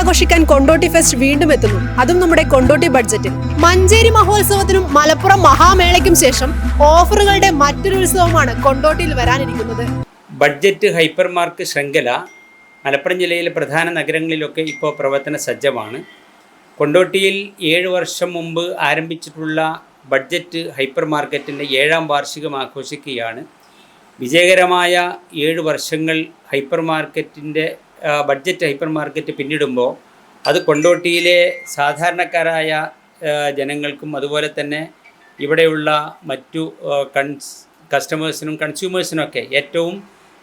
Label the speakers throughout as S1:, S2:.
S1: ആഘോഷിക്കാൻ കൊണ്ടോട്ടി ഫെസ്റ്റ് വീണ്ടും എത്തുന്നു. അതും നമ്മുടെ കൊണ്ടോട്ടി ബഡ്ജറ്റിൽ. മഞ്ചേരി മഹോത്സവത്തിനും മലപ്പുറം മഹാമേളയ്ക്കും ശേഷം ഓഫറുകളുടെ മറ്റൊരു ഉത്സവമാണ് കൊണ്ടോട്ടിയിൽ വരാനിരിക്കുന്നത്.
S2: ബഡ്ജറ്റ് ഹൈപ്പർ മാർക്കറ്റ് ശൃംഖല മലപ്പുറം ജില്ലയിലെ പ്രധാന നഗരങ്ങളിലൊക്കെ ഇപ്പോൾ പ്രവർത്തന സജ്ജമാണ്. കൊണ്ടോട്ടിയിൽ 7 വർഷം മുമ്പ് ആരംഭിച്ചിട്ടുള്ള ബഡ്ജറ്റ് ഹൈപ്പർ മാർക്കറ്റിൻ്റെ 7ാം വാർഷികം ആഘോഷിക്കുകയാണ്. വിജയകരമായ 7 വർഷങ്ങൾ ഹൈപ്പർ മാർക്കറ്റിൻ്റെ ബഡ്ജറ്റ് ഹൈപ്പർ മാർക്കറ്റ് പിന്നിടുമ്പോൾ അത് കൊണ്ടോട്ടിയിലെ സാധാരണക്കാരായ ജനങ്ങൾക്കും അതുപോലെ തന്നെ ഇവിടെയുള്ള മറ്റു കസ്റ്റമേഴ്സിനും കൺസ്യൂമേഴ്സിനൊക്കെ ഏറ്റവും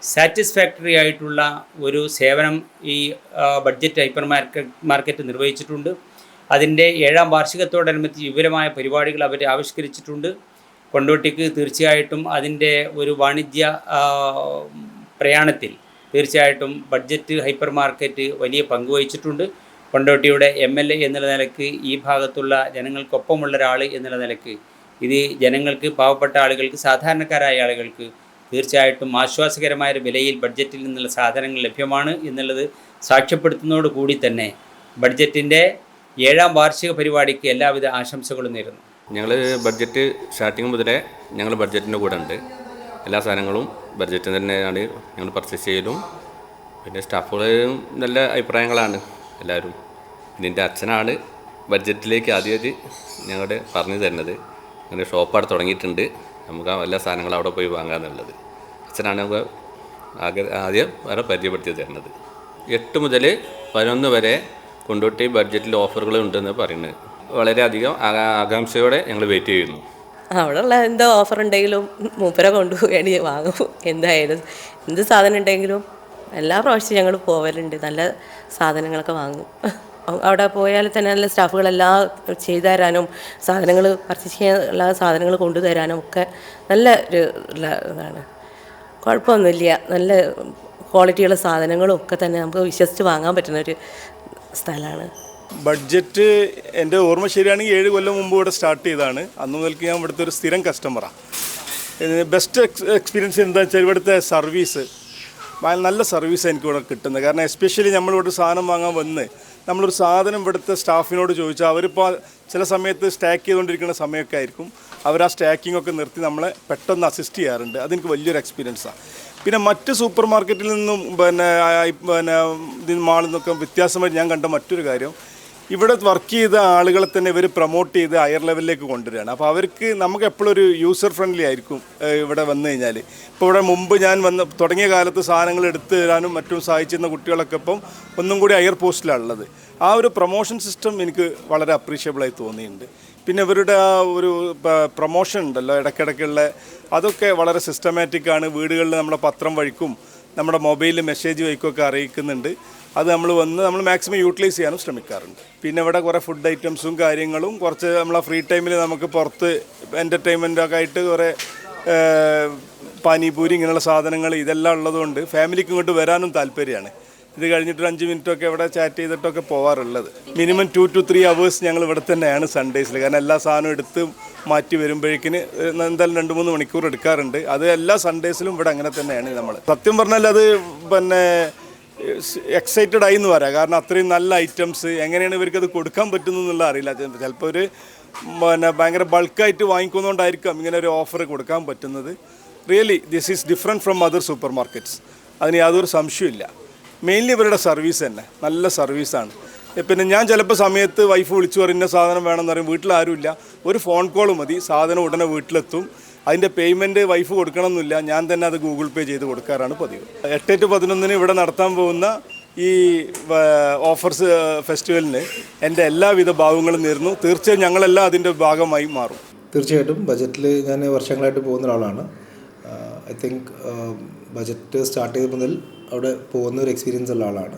S2: സാറ്റിസ്ഫാക്ടറി ആയിട്ടുള്ള ഒരു സേവനം ഈ ബഡ്ജറ്റ് ഹൈപ്പർ മാർക്കറ്റ് നിർവഹിച്ചിട്ടുണ്ട്. അതിൻ്റെ 7ാം വാർഷികത്തോടനുബന്ധിച്ച് വിപുലമായ പരിപാടികൾ അവർ ആവിഷ്കരിച്ചിട്ടുണ്ട്. കൊണ്ടോട്ടിക്ക് തീർച്ചയായിട്ടും അതിൻ്റെ ഒരു വാണിജ്യ പ്രയാണത്തിൽ തീർച്ചയായിട്ടും ബഡ്ജറ്റ് ഹൈപ്പർ മാർക്കറ്റ് വലിയ പങ്ക് വഹിച്ചിട്ടുണ്ട്. കൊണ്ടോട്ടിയുടെ MLA എന്നുള്ള നിലയ്ക്ക് ഈ ഭാഗത്തുള്ള ജനങ്ങൾക്കൊപ്പമുള്ള ഒരാൾ എന്നുള്ള നിലയ്ക്ക് ഇത് ജനങ്ങൾക്ക്, പാവപ്പെട്ട ആളുകൾക്ക്, സാധാരണക്കാരായ ആളുകൾക്ക് തീർച്ചയായിട്ടും ആശ്വാസകരമായ വിലയിൽ ബഡ്ജറ്റിൽ നിന്നുള്ള സാധനങ്ങൾ ലഭ്യമാണ് എന്നുള്ളത് സാക്ഷ്യപ്പെടുത്തുന്നതോടുകൂടി തന്നെ ബഡ്ജറ്റിൻ്റെ 7ാം വാർഷിക പരിപാടിക്ക് എല്ലാവിധ ആശംസകളും നേരുന്നു.
S3: ഞങ്ങൾ ബഡ്ജറ്റ് സ്റ്റാർട്ടിങ് മുതലേ ഞങ്ങൾ ബഡ്ജറ്റിൻ്റെ കൂടെ ഉണ്ട്. എല്ലാ സാധനങ്ങളും ബഡ്ജറ്റിൽ തന്നെയാണ് ഞങ്ങൾ പർച്ചേസ് ചെയ്യലും. പിന്നെ സ്റ്റാഫുകളും നല്ല അഭിപ്രായങ്ങളാണ് എല്ലാവരും. പിന്നെ എൻ്റെ അച്ഛനാണ് ബഡ്ജറ്റിലേക്ക് ആദ്യമായിട്ട് ഞങ്ങളുടെ പറഞ്ഞു തരുന്നത്. അങ്ങനെ ഷോപ്പ് അവിടെ തുടങ്ങിയിട്ടുണ്ട്, നമുക്ക് എല്ലാ സാധനങ്ങളും അവിടെ പോയി വാങ്ങാമെന്നുള്ളത്. അച്ഛനാണ് നമുക്ക് ആദ്യം വേറെ പരിചയപ്പെടുത്തി തരുന്നത്. 8 മുതൽ 11 വരെ കൊണ്ടോട്ടി ബഡ്ജറ്റിൽ ഓഫറുകൾ ഉണ്ടെന്ന് പറയുന്നത്. വളരെയധികം ആകാംക്ഷയോടെ ഞങ്ങൾ വെയിറ്റ് ചെയ്യുന്നു.
S4: അവിടെ ഉള്ള എന്തോ ഓഫർ ഉണ്ടെങ്കിലും മൂപ്പരെ കൊണ്ടുപോയി വാങ്ങും. എന്തായാലും എന്ത് സാധനം ഉണ്ടെങ്കിലും എല്ലാ പ്രാവശ്യവും ഞങ്ങൾ പോവലുണ്ട്, നല്ല സാധനങ്ങളൊക്കെ വാങ്ങും. അവിടെ പോയാൽ തന്നെ നല്ല സ്റ്റാഫുകളെല്ലാം ചെയ്തു തരാനും സാധനങ്ങൾ പർച്ചേസ് ചെയ്യാൻ എല്ലാ സാധനങ്ങൾ കൊണ്ടുതരാനും ഒക്കെ നല്ല ഒരു ഇതാണ്. കുഴപ്പമൊന്നുമില്ല, നല്ല ക്വാളിറ്റിയുള്ള സാധനങ്ങളും ഒക്കെ തന്നെ നമുക്ക് വിശ്വസിച്ച് വാങ്ങാൻ പറ്റുന്നൊരു സ്ഥലമാണ്
S5: ബഡ്ജറ്റ്. എൻ്റെ ഓർമ്മ ശരിയാണെങ്കിൽ 7 കൊല്ലം മുമ്പ് ഇവിടെ സ്റ്റാർട്ട് ചെയ്തതാണ്. അന്ന് മുതൽക്ക് ഞാൻ ഇവിടുത്തെ ഒരു സ്ഥിരം കസ്റ്റമറാണ്. ബെസ്റ്റ് എക്സ്പീരിയൻസ് എന്താ വെച്ചാൽ ഇവിടുത്തെ സർവീസ്, നല്ല സർവീസ് എനിക്കിവിടെ കിട്ടുന്നത്. കാരണം എസ്പെഷ്യലി നമ്മളിവിടെ സാധനം വാങ്ങാൻ വന്ന് നമ്മളൊരു സാധനം ഇവിടുത്തെ സ്റ്റാഫിനോട് ചോദിച്ചാൽ അവരിപ്പോൾ ചില സമയത്ത് സ്റ്റാക്ക് ചെയ്തുകൊണ്ടിരിക്കുന്ന സമയമൊക്കെ ആയിരിക്കും, അവർ ആ സ്റ്റാക്കിംഗ് ഒക്കെ നിർത്തി നമ്മളെ പെട്ടെന്ന് അസിസ്റ്റ് ചെയ്യാറുണ്ട്. അതെനിക്ക് വലിയൊരു എക്സ്പീരിയൻസാണ്. പിന്നെ മറ്റ് സൂപ്പർ മാർക്കറ്റിൽ നിന്നും മാളിൽ നിന്നൊക്കെ വ്യത്യാസമായിട്ട് ഞാൻ കണ്ട മറ്റൊരു കാര്യം, ഇവിടെ വർക്ക് ചെയ്ത ആളുകളെ തന്നെ ഇവർ പ്രൊമോട്ട് ചെയ്ത് ഹയർ ലെവലിലേക്ക് കൊണ്ടുവരികയാണ്. അപ്പോൾ അവർക്ക് നമുക്ക് എപ്പോഴും ഒരു യൂസർ ഫ്രണ്ട്ലി ആയിരിക്കും ഇവിടെ വന്നു കഴിഞ്ഞാൽ. ഇപ്പോൾ ഇവിടെ മുമ്പ് ഞാൻ തുടങ്ങിയ കാലത്ത് സാധനങ്ങൾ എടുത്തു തരാനും മറ്റും സഹായിച്ചിരുന്ന കുട്ടികളൊക്കെ ഇപ്പം ഒന്നും കൂടി ഹയർ പോസ്റ്റിലാണുള്ളത്. ആ ഒരു പ്രൊമോഷൻ സിസ്റ്റം എനിക്ക് വളരെ അപ്രീഷിയബിളായി തോന്നിയിട്ടുണ്ട്. പിന്നെ ഇവരുടെ ആ ഒരു പ്രൊമോഷൻ ഉണ്ടല്ലോ ഇടയ്ക്കിടയ്ക്കുള്ള, അതൊക്കെ വളരെ സിസ്റ്റമാറ്റിക്കാണ്. വീടുകളിൽ നമ്മളെ പത്രം വഴിക്കും നമ്മുടെ മൊബൈലിൽ മെസ്സേജ് വഴിക്കുമൊക്കെ അറിയിക്കുന്നുണ്ട്. അത് നമ്മൾ മാക്സിമം യൂട്ടിലൈസ് ചെയ്യാനും ശ്രമിക്കാറുണ്ട്. പിന്നെ ഇവിടെ കുറേ ഫുഡ് ഐറ്റംസും കാര്യങ്ങളും, കുറച്ച് നമ്മളെ ഫ്രീ ടൈമിൽ നമുക്ക് പുറത്ത് എൻ്റർടൈൻമെൻറ്റൊക്കെ ആയിട്ട് കുറേ പാനിപൂരി ഇങ്ങനെയുള്ള സാധനങ്ങൾ ഇതെല്ലാം ഉള്ളതുകൊണ്ട് ഫാമിലിക്ക് ഇങ്ങോട്ട് വരാനും താല്പര്യമാണ്. ഇത് കഴിഞ്ഞിട്ട് 5 മിനിറ്റൊക്കെ ഇവിടെ ചാറ്റ് ചെയ്തിട്ടൊക്കെ പോകാറുള്ളത്. മിനിമം 2 to 3 hours ഞങ്ങൾ ഇവിടെ തന്നെയാണ് സൺഡേസിൽ. കാരണം എല്ലാ സാധനവും എടുത്ത് മാറ്റി വരുമ്പോഴേക്കിന് എന്തായാലും 2-3 മണിക്കൂർ എടുക്കാറുണ്ട്. അത് എല്ലാ സൺഡേസിലും ഇവിടെ അങ്ങനെ തന്നെയാണ് നമ്മൾ. സത്യം പറഞ്ഞാൽ അത് പിന്നെ എക്സൈറ്റഡ് ആയി എന്ന് പറയാം. കാരണം അത്രയും നല്ല ഐറ്റംസ് എങ്ങനെയാണ് ഇവർക്കത് കൊടുക്കാൻ പറ്റുന്നു എന്നുള്ള അറിയില്ല. ചിലപ്പോൾ ഒരു ഭയങ്കര ബൾക്കായിട്ട് വാങ്ങിക്കുന്നതുകൊണ്ടായിരിക്കാം ഇങ്ങനെ ഒരു ഓഫർ കൊടുക്കാൻ പറ്റുന്നത്. Really this is different from other super markets, അതിന് യാതൊരു സംശയമില്ല. മെയിൻലി ഇവരുടെ സർവീസ് തന്നെ നല്ല സർവീസാണ്. പിന്നെ ഞാൻ ചിലപ്പോൾ സമയത്ത് വൈഫ് വിളിച്ചു പറയുന്ന സാധനം വേണമെന്ന് പറയും, വീട്ടിലാരുമില്ല, ഒരു ഫോൺ കോൾ മതി, സാധനം ഉടനെ വീട്ടിലെത്തും. അതിൻ്റെ പേയ്മെൻറ്റ് വൈഫ് കൊടുക്കണമെന്നില്ല, ഞാൻ തന്നെ അത് ഗൂഗിൾ പേ ചെയ്ത് കൊടുക്കാറാണ് പതിവ്. 8 to 11 ഇവിടെ നടത്താൻ പോകുന്ന ഈ ഓഫേഴ്സ് ഫെസ്റ്റിവലിന് എൻ്റെ എല്ലാവിധ ഭാവങ്ങളും നേരുന്നു. തീർച്ചയായും ഞങ്ങളെല്ലാം അതിൻ്റെ ഭാഗമായി മാറും.
S6: തീർച്ചയായിട്ടും ബഡ്ജറ്റിൽ ഞാൻ വർഷങ്ങളായിട്ട് പോകുന്ന ഒരാളാണ്. ഐ തിങ്ക് ബഡ്ജറ്റ് സ്റ്റാർട്ട് ചെയ്ത മുതൽ അവിടെ പോകുന്ന ഒരു എക്സ്പീരിയൻസ് ഉള്ള ആളാണ്.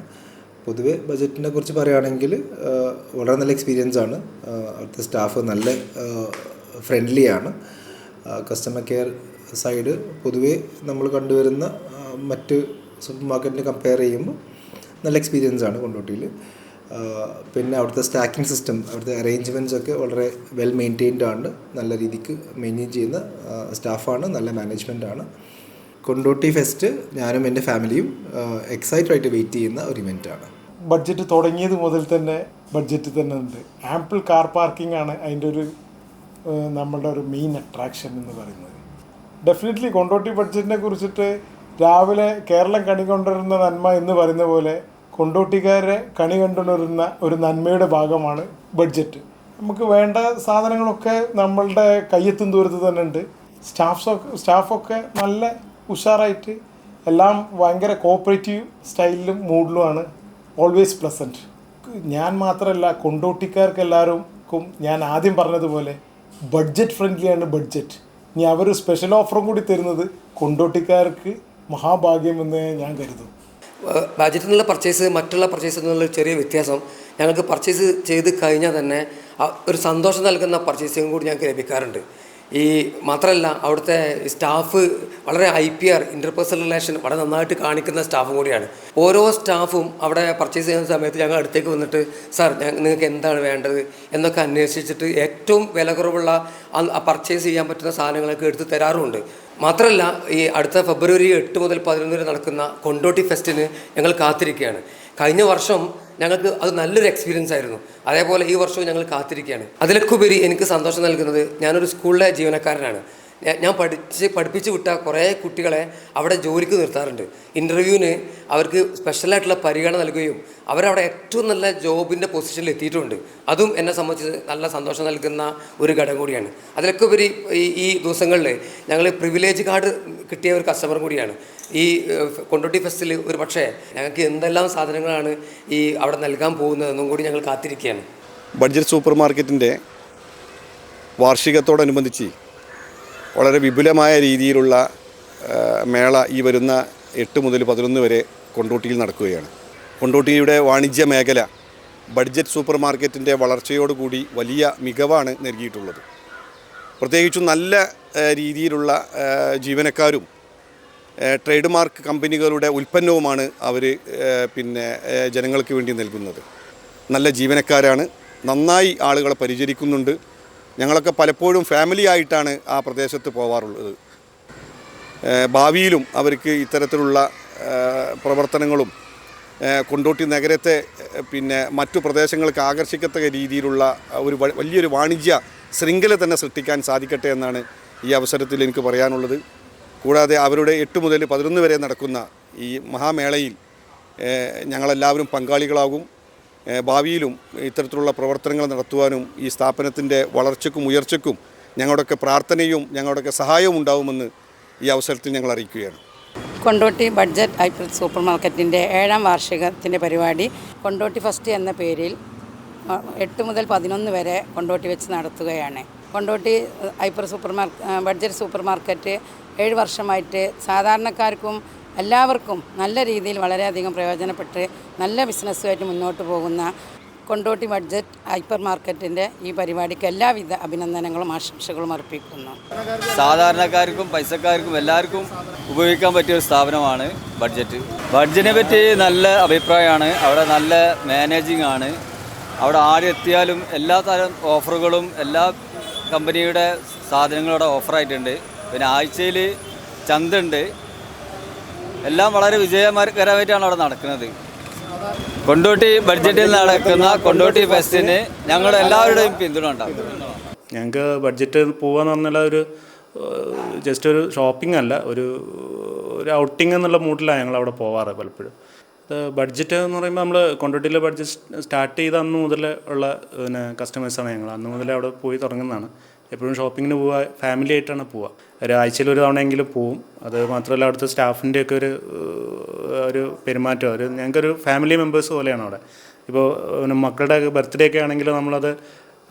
S6: പൊതുവെ ബഡ്ജറ്റിനെ കുറിച്ച് പറയുകയാണെങ്കിൽ വളരെ നല്ല എക്സ്പീരിയൻസ് ആണ്. അവിടുത്തെ സ്റ്റാഫ് നല്ല ഫ്രണ്ട്ലിയാണ്. കസ്റ്റമർ കെയർ സൈഡ് പൊതുവെ നമ്മൾ കണ്ടുവരുന്ന മറ്റ് സൂപ്പർ മാർക്കറ്റിനെ കമ്പയർ ചെയ്യുമ്പോൾ നല്ല എക്സ്പീരിയൻസ് ആണ് കൊണ്ടോട്ടിയിൽ. പിന്നെ അവിടുത്തെ സ്റ്റാക്കിംഗ് സിസ്റ്റം, അവിടുത്തെ അറേഞ്ച്മെൻറ്റ്സ് ഒക്കെ വളരെ വെൽ മെയിൻറ്റെയിൻഡ് ആണ്. നല്ല രീതിക്ക് മെയിൻറ്റെയിൻ ചെയ്യുന്ന സ്റ്റാഫാണ്, നല്ല മാനേജ്മെൻറ്റാണ്. കൊണ്ടോട്ടി ഫെസ്റ്റ് ഞാനും എൻ്റെ ഫാമിലിയും എക്സൈറ്റഡ് ആയിട്ട് വെയിറ്റ് ചെയ്യുന്ന ഒരു ഇവൻ്റാണ്.
S7: ബഡ്ജറ്റ് തുടങ്ങിയത് മുതൽ തന്നെ ബഡ്ജറ്റ് തന്നെ ഉണ്ട്. ആംപിൾ കാർ പാർക്കിംഗ് ആണ് അതിൻ്റെ ഒരു നമ്മളുടെ ഒരു മെയിൻ അട്രാക്ഷൻ എന്ന് പറയുന്നത്. ഡെഫിനറ്റ്ലി കൊണ്ടോട്ടി ബഡ്ജറ്റിനെ കുറിച്ചിട്ട് രാവിലെ കേരളം കണി കൊണ്ടുവരുന്ന നന്മ എന്ന് പറയുന്ന പോലെ കൊണ്ടോട്ടിക്കാരെ കണി കൊണ്ടുവരുന്ന ഒരു നന്മയുടെ ഭാഗമാണ് ബഡ്ജറ്റ്. നമുക്ക് വേണ്ട സാധനങ്ങളൊക്കെ നമ്മളുടെ കയ്യെത്തും ദൂരത്ത് തന്നെ ഉണ്ട്. സ്റ്റാഫൊക്കെ നല്ല ഉഷാറായിട്ട് എല്ലാം ഭയങ്കര കോപ്പറേറ്റീവ് സ്റ്റൈലിലും മൂഡിലുമാണ്. Always pleasant. ഞാൻ മാത്രമല്ല, കൊണ്ടോട്ടിക്കാർക്ക് എല്ലാവർക്കും ഞാൻ ആദ്യം പറഞ്ഞതുപോലെ ബഡ്ജറ്റ് ഫ്രണ്ട്ലിയാണ് ബഡ്ജറ്റ്. ഇനി അവർ സ്പെഷ്യൽ ഓഫറും കൂടി തരുന്നത് കൊണ്ടോട്ടിക്കാർക്ക് മഹാഭാഗ്യമെന്ന് ഞാൻ കരുതും.
S8: ബഡ്ജറ്റിൽ നിന്നുള്ള പർച്ചേസ് മറ്റുള്ള പർച്ചേസിൽ നിന്നുള്ള ചെറിയ വ്യത്യാസം, ഞങ്ങൾക്ക് പർച്ചേസ് ചെയ്ത് കഴിഞ്ഞാൽ തന്നെ ഒരു സന്തോഷം നൽകുന്ന പർച്ചേസിങ് കൂടി ഞങ്ങൾക്ക് ലഭിക്കാറുണ്ട്. ഈ മാത്രമല്ല, അവിടുത്തെ സ്റ്റാഫ് വളരെ IPR ഇൻ്റർപേഴ്സണൽ റിലേഷൻ വളരെ നന്നായിട്ട് കാണിക്കുന്ന സ്റ്റാഫും കൂടിയാണ്. ഓരോ സ്റ്റാഫും അവിടെ പർച്ചേസ് ചെയ്യുന്ന സമയത്ത് ഞങ്ങൾ അടുത്തേക്ക് വന്നിട്ട് സാർ നിങ്ങൾക്ക് എന്താണ് വേണ്ടത് എന്നൊക്കെ അന്വേഷിച്ചിട്ട് ഏറ്റവും വില കുറവുള്ള പർച്ചേസ് ചെയ്യാൻ പറ്റുന്ന സാധനങ്ങളൊക്കെ എടുത്ത് തരാറുമുണ്ട്. മാത്രമല്ല, ഈ അടുത്ത ഫെബ്രുവരി 8 മുതൽ 11 വരെ നടക്കുന്ന കൊണ്ടോട്ടി ഫെസ്റ്റിന് ഞങ്ങൾ കാത്തിരിക്കുകയാണ്. കഴിഞ്ഞ വർഷം ഞങ്ങൾക്ക് അത് നല്ലൊരു എക്സ്പീരിയൻസ് ആയിരുന്നു. അതേപോലെ ഈ വർഷവും ഞങ്ങൾ കാത്തിരിക്കുകയാണ്. അതിലൊക്കെ ഉപരി എനിക്ക് സന്തോഷം നൽകുന്നത്, ഞാനൊരു സ്കൂളിലെ ജീവനക്കാരനാണ്. ഞാൻ പഠിപ്പിച്ച് വിട്ട കുറേ കുട്ടികളെ അവിടെ ജോലിക്ക് നിർത്താറുണ്ട്. ഇൻ്റർവ്യൂവിന് അവർക്ക് സ്പെഷ്യലായിട്ടുള്ള പരിഗണന നൽകുകയും അവരവിടെ ഏറ്റവും നല്ല ജോബിൻ്റെ പൊസിഷനിൽ എത്തിയിട്ടുമുണ്ട്. അതും എന്നെ സംബന്ധിച്ച് നല്ല സന്തോഷം നൽകുന്ന ഒരു ഘടകം കൂടിയാണ്. അതിലൊക്കെ ഉപരി ഈ ദിവസങ്ങളിൽ ഞങ്ങൾ പ്രിവിലേജ് കാർഡ് കിട്ടിയ ഒരു കസ്റ്റമർ കൂടിയാണ്. ഈ കൊണ്ടോട്ടി ഫെസ്റ്റിൽ ഒരു പക്ഷേ ഞങ്ങൾക്ക് എന്തെല്ലാം സാധനങ്ങളാണ് ഈ അവിടെ നൽകാൻ പോകുന്നതെന്നും കൂടി ഞങ്ങൾ കാത്തിരിക്കുകയാണ്.
S5: ബഡ്ജറ്റ് സൂപ്പർ മാർക്കറ്റിൻ്റെ വാർഷികത്തോടനുബന്ധിച്ച് വളരെ വിപുലമായ രീതിയിലുള്ള മേള ഈ വരുന്ന 8 മുതൽ 11 വരെ കൊണ്ടോട്ടിയിൽ നടക്കുകയാണ്. കൊണ്ടോട്ടിയുടെ വാണിജ്യ മേഖല ബഡ്ജറ്റ് സൂപ്പർ മാർക്കറ്റിൻ്റെ വളർച്ചയോടുകൂടി വലിയ മികവാണ് നൽകിയിട്ടുള്ളത്. പ്രത്യേകിച്ചും നല്ല രീതിയിലുള്ള ജീവനക്കാരും ട്രേഡ് മാർക്ക് കമ്പനികളുടെ ഉൽപ്പന്നവുമാണ് അവർ ജനങ്ങൾക്ക് വേണ്ടി നൽകുന്നത്. നല്ല ജീവനക്കാരാണ്, നന്നായി ആളുകളെ പരിചരിക്കുന്നുണ്ട്. ഞങ്ങളൊക്കെ പലപ്പോഴും ഫാമിലി ആയിട്ടാണ് ആ പ്രദേശത്ത് പോകാറുള്ളത്. ഭാവിയിലും അവർക്ക് ഇത്തരത്തിലുള്ള പ്രവർത്തനങ്ങളും കൊണ്ടോട്ടി നഗരത്തെ മറ്റു പ്രദേശങ്ങൾക്ക് ആകർഷിക്കത്തക്ക രീതിയിലുള്ള ഒരു വലിയൊരു വാണിജ്യ ശൃംഖല തന്നെ സൃഷ്ടിക്കാൻ സാധിക്കട്ടെ എന്നാണ് ഈ അവസരത്തിൽ എനിക്ക് പറയാനുള്ളത്. കൂടാതെ അവരുടെ 8 മുതൽ 11 വരെ നടക്കുന്ന ഈ മഹാമേളയിൽ ഞങ്ങളെല്ലാവരും പങ്കാളികളാകും. ഭാവിയിലും ഇത്തരത്തിലുള്ള പ്രവർത്തനങ്ങൾ നടത്തുവാനും ഈ സ്ഥാപനത്തിൻ്റെ വളർച്ചയ്ക്കും ഉയർച്ചയ്ക്കും ഞങ്ങളുടെയൊക്കെ പ്രാർത്ഥനയും ഞങ്ങളുടെയൊക്കെ സഹായവും ഉണ്ടാവുമെന്ന് ഈ അവസരത്തിൽ ഞങ്ങൾ അറിയിക്കുകയാണ്.
S9: കൊണ്ടോട്ടി ബഡ്ജറ്റ് ഹൈപ്പർ സൂപ്പർ മാർക്കറ്റിൻ്റെ 7ാം വാർഷികത്തിൻ്റെ പരിപാടി കൊണ്ടോട്ടി ഫെസ്റ്റ് എന്ന പേരിൽ 8 മുതൽ 11 വരെ കൊണ്ടോട്ടി വെച്ച് നടത്തുകയാണ്. കൊണ്ടോട്ടി ബഡ്ജറ്റ് സൂപ്പർ മാർക്കറ്റ് 7 വർഷമായിട്ട് സാധാരണക്കാർക്കും എല്ലാവർക്കും നല്ല രീതിയിൽ വളരെയധികം പ്രയോജനപ്പെട്ട് നല്ല ബിസിനസ്സുമായിട്ട് മുന്നോട്ട് പോകുന്ന കൊണ്ടോട്ടി ബഡ്ജറ്റ് ഹൈപ്പർ മാർക്കറ്റിൻ്റെ ഈ പരിപാടിക്ക് എല്ലാവിധ അഭിനന്ദനങ്ങളും ആശംസകളും അർപ്പിക്കുന്നു.
S10: സാധാരണക്കാർക്കും പൈസക്കാർക്കും എല്ലാവർക്കും ഉപയോഗിക്കാൻ പറ്റിയ ഒരു സ്ഥാപനമാണ് ബഡ്ജറ്റിനെ പറ്റി നല്ല അഭിപ്രായമാണ്. അവിടെ നല്ല മാനേജിങ് ആണ്. അവിടെ ആരെത്തിയാലും എല്ലാ തരം ഓഫറുകളും എല്ലാ കമ്പനിയുടെ സാധനങ്ങളും അവിടെ ഓഫറായിട്ടുണ്ട്. പിന്നെ ആഴ്ചയിൽ ചന്തയുണ്ട്. എല്ലാം വളരെ വിജയകരമായിട്ടാണ് അവിടെ നടക്കുന്നത്. കൊണ്ടോട്ടി ബഡ്ജറ്റിൽ നടക്കുന്ന കൊണ്ടോട്ടി ഫെസ്റ്റിന് ഞങ്ങളുടെ എല്ലാവരുടെയും പിന്തുണ ഉണ്ടാകും.
S7: ഞങ്ങൾക്ക് ബഡ്ജറ്റ് പോകാന്ന് പറഞ്ഞാൽ ഒരു ജസ്റ്റ് ഒരു ഷോപ്പിംഗ് അല്ല, ഒരു ഔട്ടിംഗ് എന്നുള്ള മൂഡിലാണ് ഞങ്ങൾ അവിടെ പോവാറ് പലപ്പോഴും. ബഡ്ജറ്റ് എന്ന് പറയുമ്പോൾ നമ്മൾ കൊണ്ടോട്ടിയിലെ ബഡ്ജറ്റ് സ്റ്റാർട്ട് ചെയ്ത അന്ന് മുതൽ ഉള്ള കസ്റ്റമേഴ്സാണ് ഞങ്ങൾ. അന്ന് മുതലേ അവിടെ പോയി തുടങ്ങുന്നതാണ്. എപ്പോഴും ഷോപ്പിങ്ങിന് പോവുക ഫാമിലി ആയിട്ടാണ് പോവുക. ഒരാഴ്ചയിൽ ഒരു തവണയെങ്കിലും പോവും. അത് മാത്രമല്ല അവിടുത്തെ സ്റ്റാഫിൻ്റെയൊക്കെ ഒരു പെരുമാറ്റം ഞങ്ങൾക്കൊരു ഫാമിലി മെമ്പേഴ്സ് പോലെയാണ് അവിടെ. ഇപ്പോൾ മക്കളുടെ ബർത്ത്ഡേ ഒക്കെ ആണെങ്കിൽ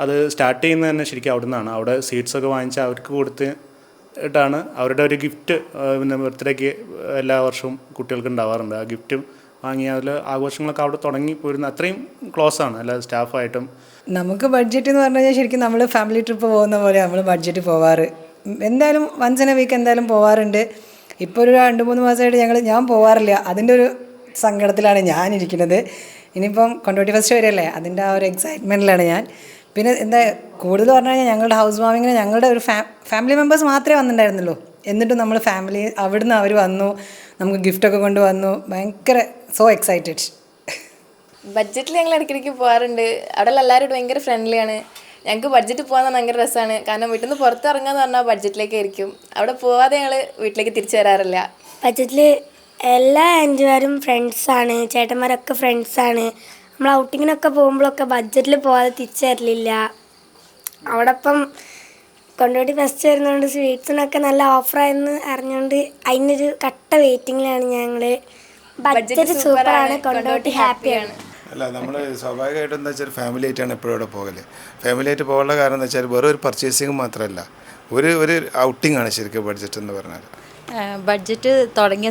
S7: അത് സ്റ്റാർട്ട് ചെയ്യുന്നത് തന്നെ ശരിക്കും അവിടെ നിന്നാണ്. അവിടെ സ്വീറ്റ്സൊക്കെ വാങ്ങിച്ച് അവർക്ക് കൊടുത്തിട്ടാണ് അവരുടെ ഒരു ഗിഫ്റ്റ് ബർത്ത്ഡേക്ക് എല്ലാ വർഷവും കുട്ടികൾക്ക് ഉണ്ടാവാറുണ്ട്. ആ ഗിഫ്റ്റ് വാങ്ങി അതിൽ ആഘോഷങ്ങളൊക്കെ അവിടെ തുടങ്ങി പോരുന്ന അത്രയും ക്ലോസ് ആണ് എല്ലാ സ്റ്റാഫായിട്ടും.
S11: നമുക്ക് ബഡ്ജറ്റ് എന്ന് പറഞ്ഞു കഴിഞ്ഞാൽ ശരിക്കും നമ്മൾ ഫാമിലി ട്രിപ്പ് പോകുന്ന പോലെ നമ്മൾ ബഡ്ജറ്റ് പോവാറ്. എന്തായാലും വൺസ് ഇൻ എ വീക്ക് എന്തായാലും പോവാറുണ്ട്. ഇപ്പോൾ ഒരു 2-3 മാസമായിട്ട് ഞാൻ പോവാറില്ല. അതിൻ്റെ ഒരു സങ്കടത്തിലാണ് ഞാനിരിക്കുന്നത്. ഇനിയിപ്പം കൊണ്ടോട്ടി ഫെസ്റ്റ് വരെയല്ലേ, അതിൻ്റെ ആ ഒരു എക്സൈറ്റ്മെൻറ്റിലാണ് ഞാൻ. പിന്നെ കൂടുതൽ പറഞ്ഞു കഴിഞ്ഞാൽ ഞങ്ങളുടെ ഹൗസ് വാമിങ്ങിന് ഞങ്ങളുടെ ഒരു ഫാമിലി മെമ്പേഴ്സ് മാത്രമേ വന്നിട്ടുണ്ടായിരുന്നുള്ളൂ. എന്നിട്ടും നമ്മൾ ഫാമിലി അവിടുന്ന് അവർ വന്നു, നമുക്ക് ഗിഫ്റ്റൊക്കെ കൊണ്ടുവന്നു. ഭയങ്കര സോ എക്സൈറ്റഡ്.
S12: ബഡ്ജറ്റിൽ ഞങ്ങൾ ഇടയ്ക്കിടയ്ക്ക് പോകാറുണ്ട്. അവിടെയുള്ള എല്ലാവരും ഭയങ്കര ഫ്രണ്ട്ലിയാണ്. ഞങ്ങൾക്ക് ബഡ്ജറ്റ് പോകാൻ ഭയങ്കര രസമാണ്. കാരണം വീട്ടിൽ നിന്ന് പുറത്തിറങ്ങാന്ന് പറഞ്ഞാൽ ബഡ്ജറ്റിലേക്കായിരിക്കും. അവിടെ പോവാതെ ഞങ്ങൾ വീട്ടിലേക്ക് തിരിച്ചു വരാറില്ല.
S13: ബഡ്ജറ്റിൽ എല്ലാ ആൻറ്റിമാരും ഫ്രണ്ട്സാണ്, ചേട്ടന്മാരൊക്കെ ഫ്രണ്ട്സാണ്. നമ്മൾ ഔട്ടിങ്ങിനൊക്കെ പോകുമ്പോഴൊക്കെ ബഡ്ജറ്റിൽ പോകാതെ തിരിച്ചു തരലില്ല. അവിടെ ഇപ്പം കൊണ്ടോട്ടി ഫെസ്റ്റ് വരുന്നതുകൊണ്ട് സ്വീറ്റ്സിനൊക്കെ നല്ല ഓഫറായെന്ന് അറിഞ്ഞുകൊണ്ട് അതിനൊരു കട്ട വെയിറ്റിങ്ങിലാണ് ഞങ്ങൾ. ബഡ്ജറ്റ് സൂപ്പറാണ്, കൊണ്ടോട്ടി ഹാപ്പിയാണ്.
S6: അല്ല, നമ്മൾ സ്വാഭാവികമായിട്ടും എന്താ വെച്ചാൽ ഫാമിലി ആയിട്ടാണ് എപ്പോഴും ഇവിടെ പോകല്. ഫാമിലി ആയിട്ട് പോകാനുള്ള കാരണം എന്താ വെച്ചാൽ വെറും ഒരു പർച്ചേസിങ് മാത്രമല്ല, ഒരു ഔട്ടിംഗ് ആണ് ശരിക്കും ബഡ്ജറ്റ് എന്ന് പറഞ്ഞാൽ.
S14: ബഡ്ജറ്റ്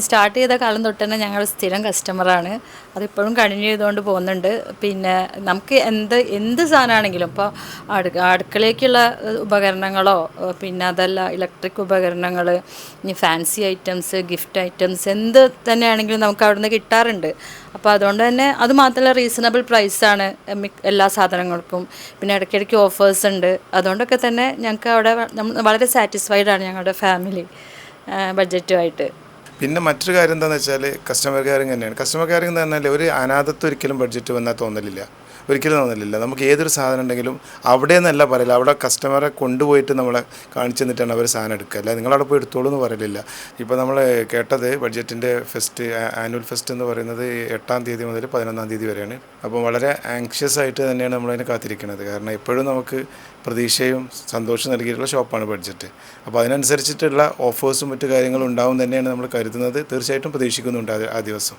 S14: സ്റ്റാർട്ട് ചെയ്ത കാലം തൊട്ട് തന്നെ ഞങ്ങൾ സ്ഥിരം കസ്റ്റമറാണ്. അതിപ്പോഴും കണ്ടിന്യൂ ചെയ്തുകൊണ്ട് പോകുന്നുണ്ട്. പിന്നെ നമുക്ക് എന്ത് സാധനമാണെങ്കിലും ഇപ്പോൾ അടുക്കളയ്ക്കുള്ള ഉപകരണങ്ങളോ പിന്നെ അതല്ല ഇലക്ട്രിക് ഉപകരണങ്ങൾ, ഇനി ഫാൻസി ഐറ്റംസ്, ഗിഫ്റ്റ് ഐറ്റംസ് എന്ത് തന്നെയാണെങ്കിലും നമുക്ക് അവിടെ നിന്ന് കിട്ടാറുണ്ട്. അപ്പോൾ അതുകൊണ്ട് തന്നെ അത് മാത്രമല്ല റീസണബിൾ പ്രൈസാണ് എല്ലാ സാധനങ്ങൾക്കും. പിന്നെ ഇടയ്ക്കിടയ്ക്ക് ഓഫേഴ്സ് ഉണ്ട്. അതുകൊണ്ടൊക്കെ തന്നെ ഞങ്ങൾക്ക് അവിടെ വളരെ സാറ്റിസ്ഫൈഡ് ആണ് ഞങ്ങളുടെ ഫാമിലി ബഡ്ജറ്റുമായിട്ട്.
S6: പിന്നെ മറ്റൊരു കാര്യം എന്താണെന്ന് വെച്ചാൽ കസ്റ്റമർ കെയറിങ് തന്നെയാണ്. കസ്റ്റമർ കെയറിങ് എന്ന് പറഞ്ഞാൽ ഒരു അനാഥത്വം ഒരിക്കലും ബഡ്ജറ്റ് വന്നാൽ ഒരിക്കലും തോന്നലില്ല. നമുക്ക് ഏതൊരു സാധനം ഉണ്ടെങ്കിലും അവിടെ നിന്നല്ല പറയില്ല, അവിടെ കസ്റ്റമറെ കൊണ്ടുപോയിട്ട് നമ്മളെ കാണിച്ചു തന്നിട്ടാണ് അവർ സാധനം എടുക്കുക. അല്ല നിങ്ങളവിടെ പോയി എടുത്തോളൂ എന്ന് പറയലില്ല. ഇപ്പോൾ നമ്മൾ കേട്ടത് ബഡ്ജറ്റിൻ്റെ ആനുവൽ ഫെസ്റ്റ് എന്ന് പറയുന്നത് 8-ാം തീയതി മുതൽ 11-ാം തീയതി വരെയാണ്. അപ്പോൾ വളരെ ആങ്ഷ്യസ് ആയിട്ട് തന്നെയാണ് നമ്മളതിനെ കാത്തിരിക്കുന്നത്. കാരണം എപ്പോഴും നമുക്ക് പ്രതീക്ഷയും സന്തോഷം നൽകിയിട്ടുള്ള ഷോപ്പാണ് ബഡ്ജറ്റ്. അപ്പോൾ അതിനനുസരിച്ചിട്ടുള്ള ഓഫേഴ്സും മറ്റു കാര്യങ്ങളും ഉണ്ടാവും തന്നെയാണ് നമ്മൾ കരുതുന്നത്. തീർച്ചയായിട്ടും പ്രതീക്ഷിക്കുന്നുണ്ട് ആ ദിവസം.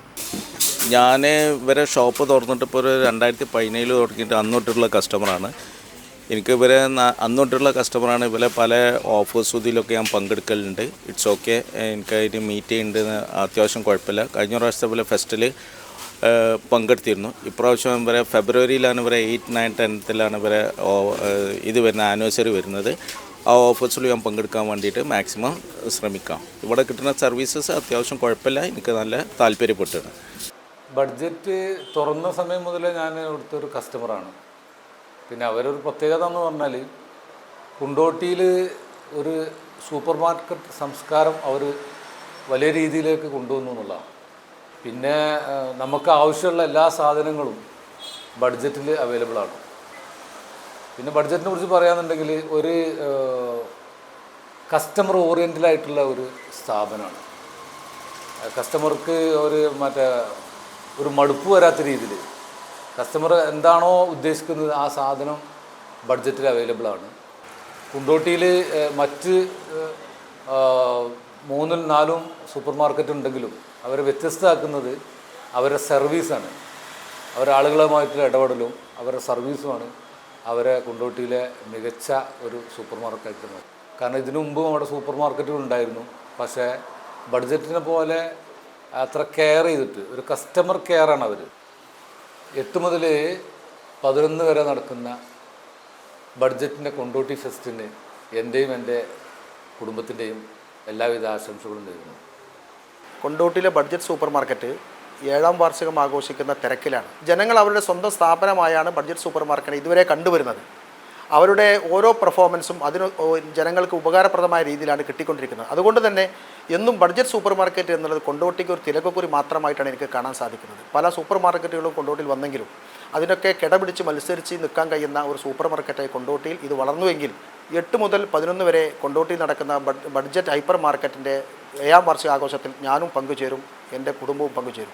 S15: ഞാൻ ഇവരെ ഷോപ്പ് തുറന്നിട്ട് ഇപ്പോൾ ഒരു 2017 തുടങ്ങിയിട്ട് അന്നോട്ടുള്ള കസ്റ്റമറാണ്. എനിക്ക് ഇവരെ അന്നോട്ടുള്ള കസ്റ്റമറാണ്. ഇവരെ പല ഓഫേഴ്സും ഇതിലൊക്കെ ഞാൻ പങ്കെടുക്കലുണ്ട്. ഇറ്റ്സ് ഓക്കെ, എനിക്കതിന് മീറ്റ് ചെയ്യുന്നുണ്ട്, അത്യാവശ്യം കുഴപ്പമില്ല. കഴിഞ്ഞ പ്രാവശ്യത്തെ പോലെ ഫെസ്റ്റിൽ പങ്കെടുത്തിരുന്നു. ഇപ്രാവശ്യം ഇവരെ ഫെബ്രുവരിയിലാണ് ഇവരെ 8, 9, 10th ഇവരെ ഇത് വരുന്ന ആനിവേഴ്സറി വരുന്നത്. ആ ഓഫേഴ്സിൽ ഞാൻ പങ്കെടുക്കാൻ വേണ്ടിയിട്ട് മാക്സിമം ശ്രമിക്കാം. ഇവിടെ കിട്ടുന്ന സർവീസസ് അത്യാവശ്യം കുഴപ്പമില്ല, എനിക്ക് നല്ല താല്പര്യപ്പെട്ടാണ്.
S16: ബഡ്ജറ്റ് തുറന്ന സമയം മുതലേ ഞാൻ ഇവിടുത്തെ ഒരു കസ്റ്റമറാണ്. പിന്നെ അവരൊരു പ്രത്യേകത എന്ന് പറഞ്ഞാൽ കുണ്ടോട്ടിയിൽ ഒരു സൂപ്പർ മാർക്കറ്റ് സംസ്കാരം അവർ വലിയ രീതിയിലേക്ക് കൊണ്ടുവന്നു എന്നുള്ളതാണ്. പിന്നെ നമുക്ക് ആവശ്യമുള്ള എല്ലാ സാധനങ്ങളും ബഡ്ജറ്റിൽ അവൈലബിൾ ആണ്. പിന്നെ ബഡ്ജറ്റിനെ കുറിച്ച് പറയുകയാണെന്നുണ്ടെങ്കിൽ ഒരു കസ്റ്റമർ ഓറിയൻറ്റഡായിട്ടുള്ള ഒരു സ്ഥാപനമാണ്. കസ്റ്റമർക്ക് ഒരു മടുപ്പ് വരാത്ത രീതിയിൽ കസ്റ്റമർ എന്താണോ ഉദ്ദേശിക്കുന്നത് ആ സാധനം ബഡ്ജറ്റിൽ അവൈലബിൾ ആണ്. കുണ്ടോട്ടിയിൽ മറ്റ് 3-4 സൂപ്പർ മാർക്കറ്റ് ഉണ്ടെങ്കിലും അവരെ വ്യത്യസ്തമാക്കുന്നത് അവരുടെ സർവീസാണ്. അവരാളുകളുമായിട്ടുള്ള ഇടപെടലും അവരുടെ സർവീസുമാണ് അവരെ കുണ്ടോട്ടിയിലെ മികച്ച ഒരു സൂപ്പർ മാർക്കറ്റായിട്ട്. കാരണം ഇതിനു മുമ്പും അവിടെ സൂപ്പർ മാർക്കറ്റുകൾ ഉണ്ടായിരുന്നു. പക്ഷേ ബഡ്ജറ്റിനെ പോലെ അത്ര കെയർ ചെയ്തിട്ട് ഒരു കസ്റ്റമർ കെയറാണ് അവർ. 8 മുതൽ 11 വരെ നടക്കുന്ന ബഡ്ജറ്റിൻ്റെ കൊണ്ടോട്ടി ഫെസ്റ്റിന് എൻ്റെയും എൻ്റെ കുടുംബത്തിൻ്റെയും എല്ലാവിധ ആശംസകളും നേരുന്നു.
S17: കൊണ്ടോട്ടിയിലെ ബഡ്ജറ്റ് സൂപ്പർ മാർക്കറ്റ് 7ാം വാർഷികം ആഘോഷിക്കുന്ന തിരക്കിലാണ്. ജനങ്ങൾ അവരുടെ സ്വന്തം സ്ഥാപനമായാണ് ബഡ്ജറ്റ് സൂപ്പർ മാർക്കറ്റ് ഇതുവരെ കണ്ടുവരുന്നത്. അവരുടെ ഓരോ പെർഫോമൻസും അതിന് ജനങ്ങൾക്ക് ഉപകാരപ്രദമായ രീതിയിലാണ് കിട്ടിക്കൊണ്ടിരിക്കുന്നത്. അതുകൊണ്ട് തന്നെ എന്നും ബഡ്ജറ്റ് സൂപ്പർ മാർക്കറ്റ് എന്നുള്ളത് കൊണ്ടോട്ടിക്ക് ഒരു തിലകക്കുറി മാത്രമായിട്ടാണ് എനിക്ക് കാണാൻ സാധിക്കുന്നത്. പല സൂപ്പർ മാർക്കറ്റുകളും കൊണ്ടോട്ടിയിൽ വന്നെങ്കിലും അതിനൊക്കെ കിടപിടിച്ച് മത്സരിച്ച് നിൽക്കാൻ കഴിയുന്ന ഒരു സൂപ്പർ മാർക്കറ്റായി കൊണ്ടോട്ടിയിൽ ഇത് വളർന്നുവെങ്കിൽ 8 മുതൽ 11 വരെ കൊണ്ടോട്ടിയിൽ നടക്കുന്ന ബഡ്ജറ്റ് ഹൈപ്പർ മാർക്കറ്റിൻ്റെ 7ാം വാർഷികാഘോഷത്തിൽ ഞാനും പങ്കുചേരും, എൻ്റെ കുടുംബവും പങ്കുചേരും.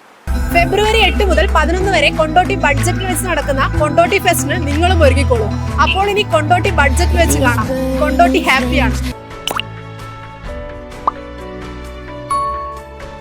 S1: ഫെബ്രുവരി 8 മുതൽ 11 വരെ കൊണ്ടോട്ടി ബഡ്ജറ്റിൽ വെച്ച് നടക്കുന്ന കൊണ്ടോട്ടി ഫെസ്റ്റിന് നിങ്ങളും ഒരുങ്ങിക്കോളൂ. അപ്പോൾ ഇനി കൊണ്ടോട്ടി ബഡ്ജറ്റിൽ വെച്ച് കാണാം. കൊണ്ടോട്ടി ഹാപ്പിയാണ്.